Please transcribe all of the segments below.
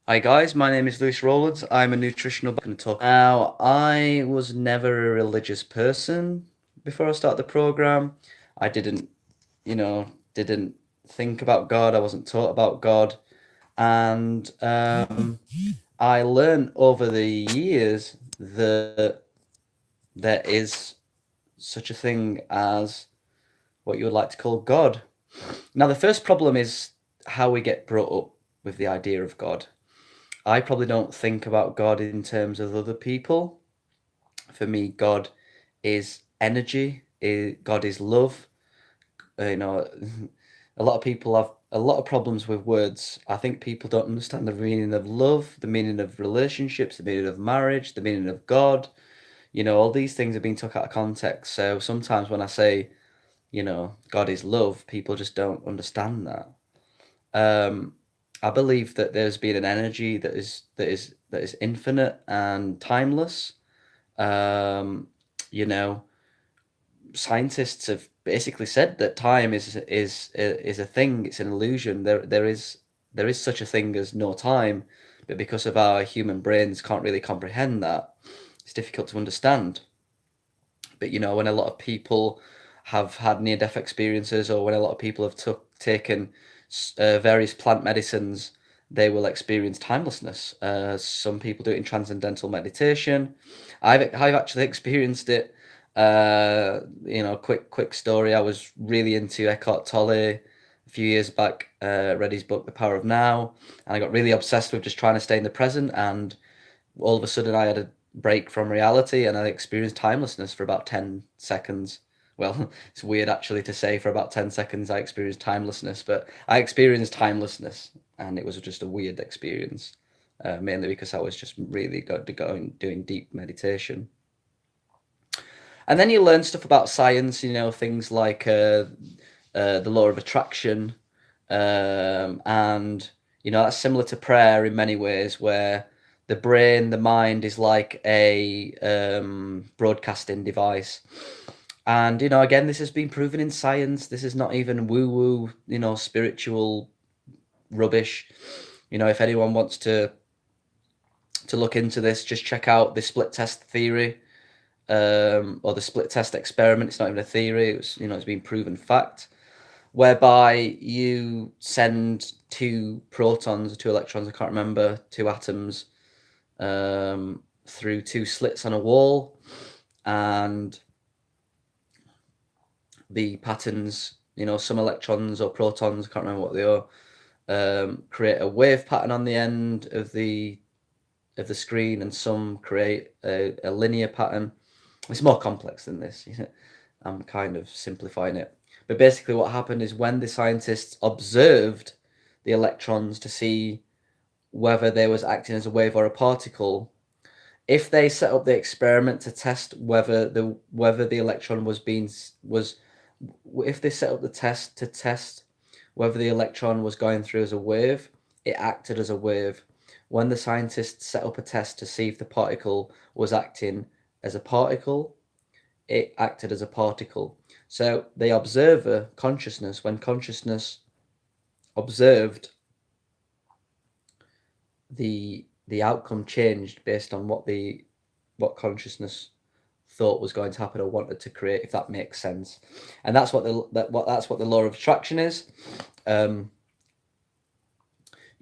Hi guys, my name is Rowlands. I'm a nutritional going to talk. Now, I was never a religious person before I started the program. I didn't think about God. I wasn't taught about God, and I learned over the years that there is such a thing as what you would like to call God. Now, the first problem is how we get brought up with the idea of God. I probably don't think about God in terms of other people. For me, God is energy. God is love. You know, a lot of people have a lot of problems with words. I think people don't understand the meaning of love, the meaning of relationships, the meaning of marriage, the meaning of God. All these things are being took out of context. So sometimes when I say, God is love, people just don't understand that. Um, I believe that there's been an energy that is infinite and timeless. Um, you know, Scientists have basically said that time is a thing. It's an illusion. There is such a thing as no time, but because of our human brains can't really comprehend that, it's difficult to understand. But when a lot of people have had near-death experiences, or when a lot of people have taken various plant medicines, they will experience timelessness. Some people do it in transcendental meditation. I've actually experienced it. Quick story. I was really into Eckhart Tolle a few years back. Read his book, The Power of Now, and I got really obsessed with just trying to stay in the present. And all of a sudden, I had a break from reality, and I experienced timelessness for about 10 seconds. Well, it's weird actually to say for about 10 seconds I experienced timelessness, but I experienced timelessness, and it was just a weird experience, mainly because I was just really going doing deep meditation. And then you learn stuff about science, things like the law of attraction, and that's similar to prayer in many ways, where the brain, the mind is like a broadcasting device. And again, this has been proven in science. This is not even woo woo, spiritual rubbish. If anyone wants to look into this, just check out the split test theory, or the split test experiment. It's not even a theory. It's been proven fact, whereby you send two protons or two electrons, I can't remember, two atoms, through two slits on a wall, and the patterns, some electrons or protons, I can't remember what they are, create a wave pattern on the end of the screen, and some create a linear pattern. It's more complex than this. I'm kind of simplifying it. But basically, what happened is when the scientists observed the electrons to see whether they was acting as a wave or a particle, if they set up the experiment to test whether the electron was if they set up the test to test whether the electron was going through as a wave, it acted as a wave. When the scientists set up a test to see if the particle was acting as a particle, it acted as a particle. So the observer consciousness, when consciousness observed, the outcome changed based on what consciousness thought was going to happen or wanted to create, if that makes sense. And that's what the law of attraction is. Um,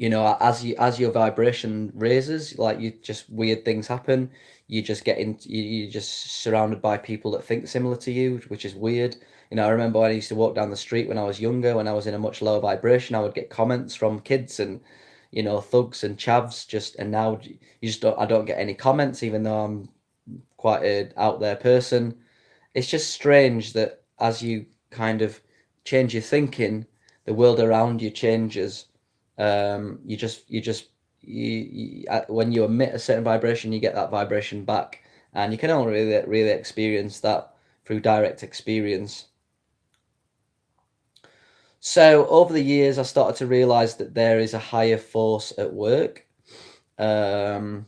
as your vibration raises, like, you just weird things happen. You're just surrounded by people that think similar to you, which is weird. I remember when I used to walk down the street when I was younger, when I was in a much lower vibration, I would get comments from kids and thugs and chavs, and now you just don't I don't get any comments, even though I'm quite a out there person. It's just strange that as you kind of change your thinking, the world around you changes. When you emit a certain vibration, you get that vibration back, and you can only really experience that through direct experience. So over the years, I started to realize that there is a higher force at work. Um,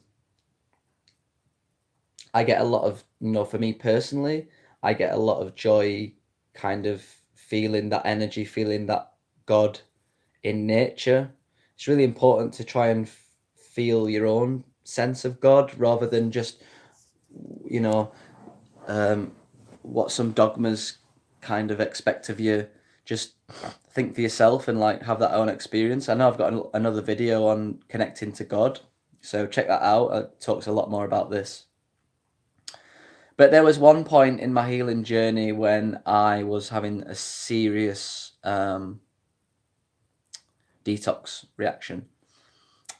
I get a lot of, for me personally, I get a lot of joy kind of feeling that energy, feeling that God in nature. It's really important to try and feel your own sense of God rather than just, you know, what some dogmas kind of expect of you. Just think for yourself and like have that own experience. I know I've got another video on connecting to God, so check that out. It talks a lot more about this. But there was one point in my healing journey when I was having a serious detox reaction,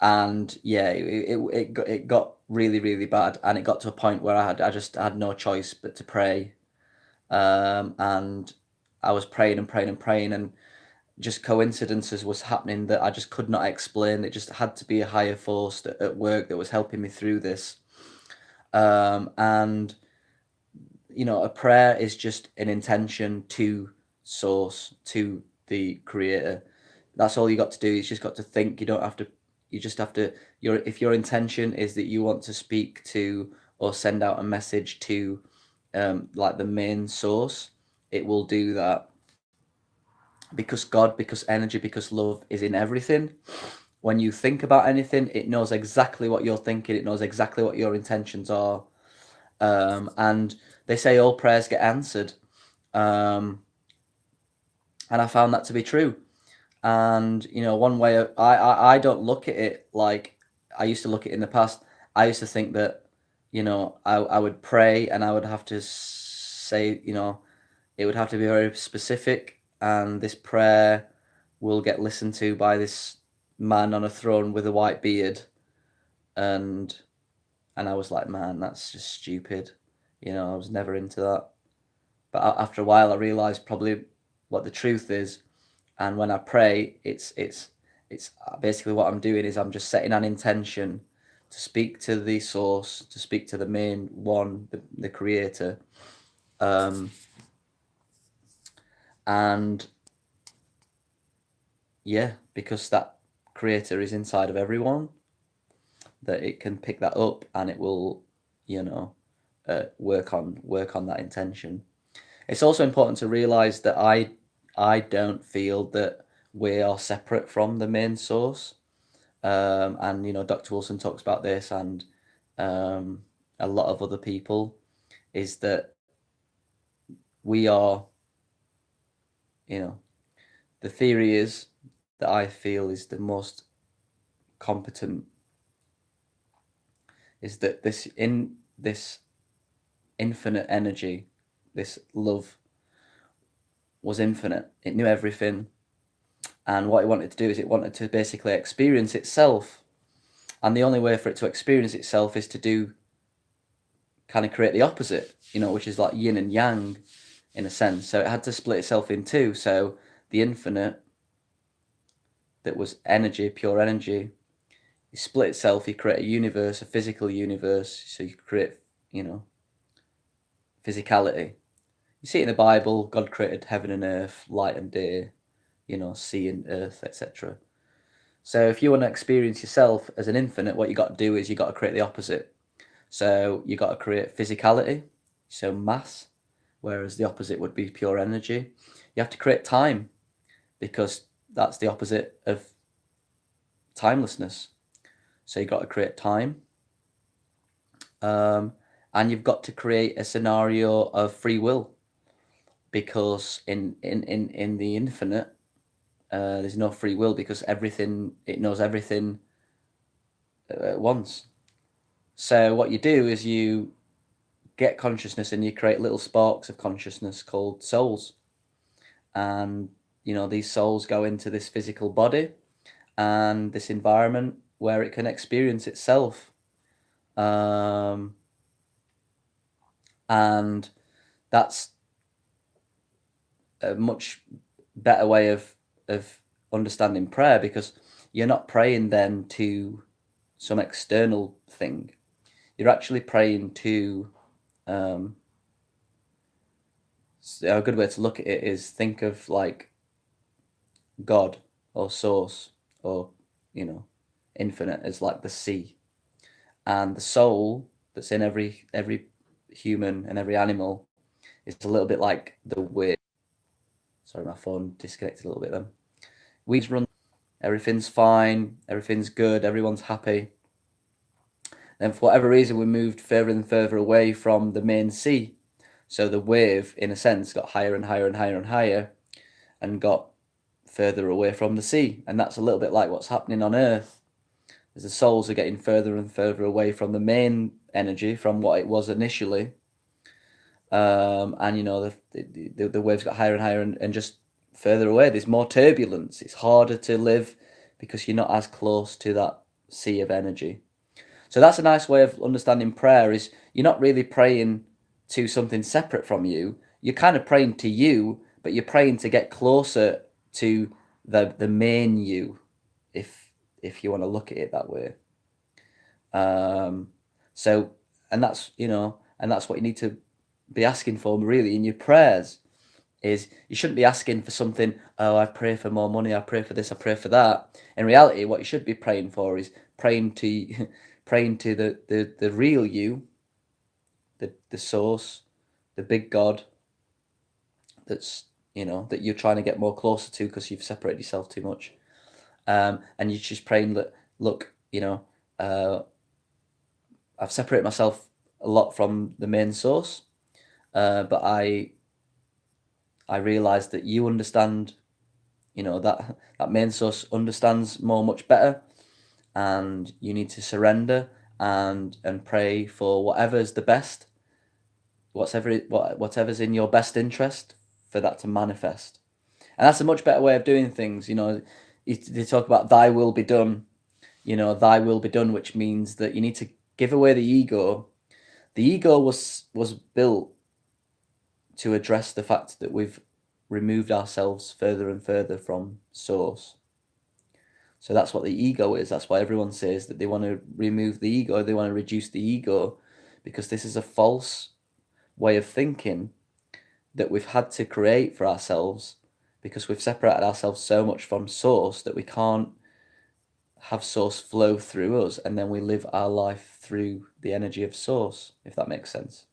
and yeah, it got really, really bad, and it got to a point where I just had no choice but to pray, and I was praying and praying and praying, and just coincidences was happening that I just could not explain. It just had to be a higher force at work that was helping me through this, and you know, a prayer is just an intention to source, to the creator. That's all you got to do. You just got to think. You don't have to. You just have to. If your intention is that you want to speak to or send out a message to, like the main source, it will do that. Because God, because energy, because love is in everything. When you think about anything, it knows exactly what you're thinking. It knows exactly what your intentions are. And they say all prayers get answered. And I found that to be true. And, you know, one way I don't look at it like I used to look at it in the past. I used to think that, you know, I would pray and I would have to say, you know, it would have to be very specific, and this prayer will get listened to by this man on a throne with a white beard. And I was like, man, that's just stupid. You know, I was never into that. But after a while, I realized probably what the truth is. And when I pray, it's basically what I'm doing is I'm just setting an intention to speak to the source, to speak to the main one, the creator. And yeah, because that creator is inside of everyone, that it can pick that up and it will, you know, work on that intention. It's also important to realize that I don't feel that we are separate from the main source. And you know, Dr. Wilson talks about this, and a lot of other people, is that we are, you know, the theory is that I feel is the most competent, is that this infinite energy, this love, was infinite. It knew everything, and what it wanted to do is it wanted to basically experience itself. And the only way for it to experience itself is to do, kind of create the opposite, you know, which is like yin and yang in a sense. So it had to split itself in two. So the infinite, that was energy, pure energy, you split itself, you create a universe, a physical universe. So you create, you know, physicality. You see it in the Bible, God created heaven and earth, light and day, you know, sea and earth, etc. So if you want to experience yourself as an infinite, what you got to do is you got to create the opposite. So you got to create physicality, so mass, whereas the opposite would be pure energy. You have to create time, because that's the opposite of timelessness. So you got to create time. And you've got to create a scenario of free will, because in the infinite, there's no free will, because everything, it knows everything at once. So what you do is you get consciousness and you create little sparks of consciousness called souls. And, you know, these souls go into this physical body and this environment where it can experience itself. And that's a much better way of understanding prayer, because you're not praying then to some external thing. You're actually praying to, a good way to look at it is think of like God or source or, you know, infinite as like the sea, and the soul that's in every human and every animal is a little bit like the wave. Sorry, my phone disconnected a little bit then. We just run, everything's fine, everything's good, everyone's happy. And for whatever reason, we moved further and further away from the main sea. So the wave, in a sense, got higher and higher and higher and higher, and got further away from the sea. And that's a little bit like what's happening on Earth. As the souls are getting further and further away from the main energy, from what it was initially. And the waves got higher and higher and just further away. There's more turbulence. It's harder to live because you're not as close to that sea of energy. So that's a nice way of understanding prayer, is you're not really praying to something separate from you. You're kind of praying to you, but you're praying to get closer to the main you, if you want to look at it that way. So and that's what you need to be asking for really in your prayers. Is you shouldn't be asking for something, oh, I pray for more money, I pray for this, I pray for that. In reality, what you should be praying for is praying to the real you, the source, the big God that's that you're trying to get more closer to because you've separated yourself too much. And you're just praying that, look, I've separated myself a lot from the main source, but I realize that you understand, that main source understands much better, and you need to surrender and pray for whatever's the best, whatever's in your best interest, for that to manifest. And that's a much better way of doing things. They talk about thy will be done, thy will be done, which means that you need to give away the ego. The ego was built to address the fact that we've removed ourselves further and further from source. So that's what the ego is. That's why everyone says that they want to remove the ego, they want to reduce the ego, because this is a false way of thinking that we've had to create for ourselves, because we've separated ourselves so much from source that we can't have source flow through us, and then we live our life through the energy of source, if that makes sense.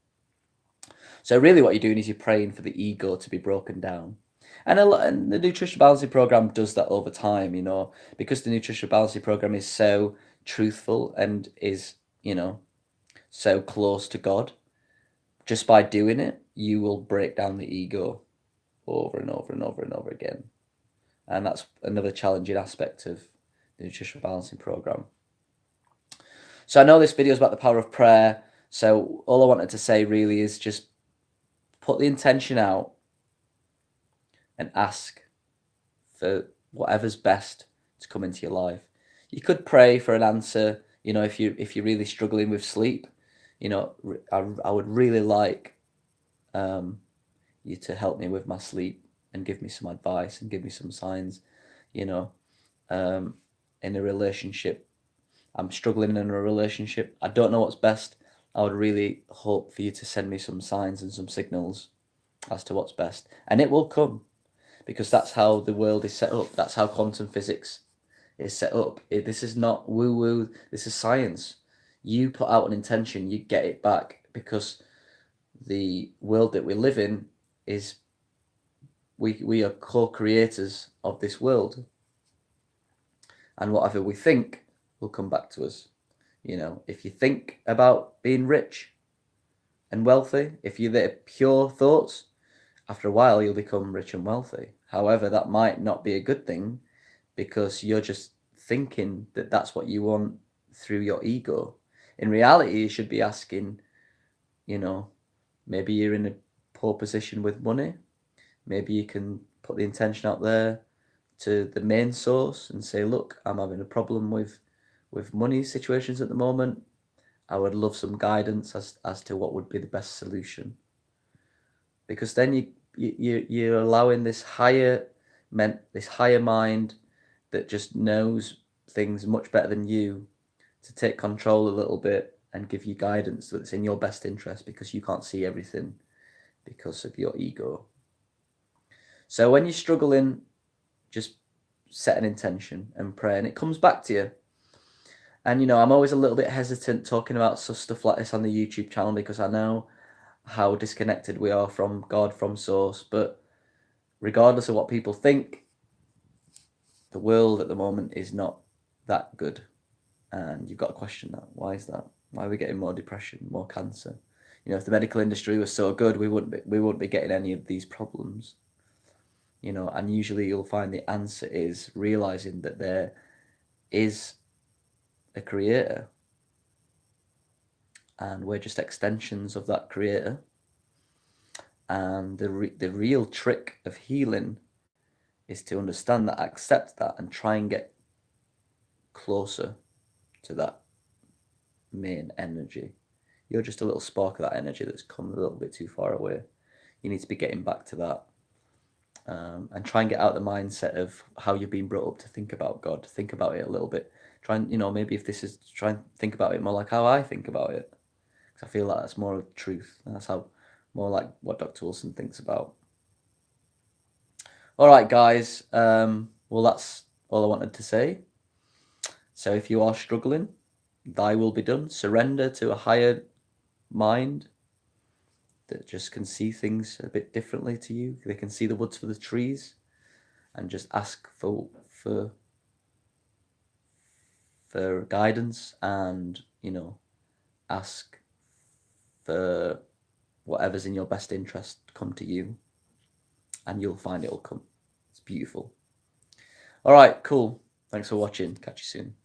So really what you're doing is you're praying for the ego to be broken down. And the Nutritional Balancing Program does that over time, because the Nutritional Balancing Program is so truthful and is, so close to God. Just by doing it, you will break down the ego over and over and over and over again. And that's another challenging aspect of the Nutritional Balancing Program. So I know this video is about the power of prayer. So all I wanted to say really is just put the intention out and ask for whatever's best to come into your life. You could pray for an answer, if you're really struggling with sleep. I would really like you to help me with my sleep and give me some advice and give me some signs. In a relationship, I'm struggling in a relationship, I don't know what's best. I would really hope for you to send me some signs and some signals as to what's best, and it will come, because that's how the world is set up. That's how quantum physics is set up. This is not woo-woo, this is science. You put out an intention, you get it back, because the world that we live in is, we are co-creators of this world, and whatever we think will come back to us. If you think about being rich and wealthy, if they're pure thoughts, after a while you'll become rich and wealthy. However, that might not be a good thing, because you're just thinking that that's what you want through your ego. In reality, you should be asking, maybe you're in a poor position with money. Maybe you can put the intention out there to the main source and say, look, I'm having a problem with money situations at the moment. I would love some guidance as to what would be the best solution. Because then you're allowing this higher mind that just knows things much better than you to take control a little bit and give you guidance that's in your best interest, because you can't see everything because of your ego. So when you're struggling, just set an intention and pray, and it comes back to you. And I'm always a little bit hesitant talking about stuff like this on the YouTube channel, because I know how disconnected we are from God, from source. But regardless of what people think, the world at the moment is not that good. And you've got to question that. Why is that? Why are we getting more depression, more cancer? You know, if the medical industry was so good, we wouldn't be getting any of these problems. You know, and usually you'll find the answer is realizing that there is a creator, and we're just extensions of that creator. And the real trick of healing is to understand that, accept that, and try and get closer to that main energy. You're just a little spark of that energy that's come a little bit too far away. You need to be getting back to that. And try and get out the mindset of how you've been brought up to think about God. Think about it a little bit. Try and, you know, maybe if this is, try and think about it more like how I think about it. Because I feel like that's more of the truth. And that's how, more like what Dr. Wilson thinks about. All right, guys. Well, that's all I wanted to say. So if you are struggling, thy will be done. Surrender to a higher mind that just can see things a bit differently to you. They can see the woods for the trees, and just ask for guidance, and, you know, ask for whatever's in your best interest come to you, and you'll find it'll come. It's beautiful. All right, cool. Thanks for watching. Catch you soon.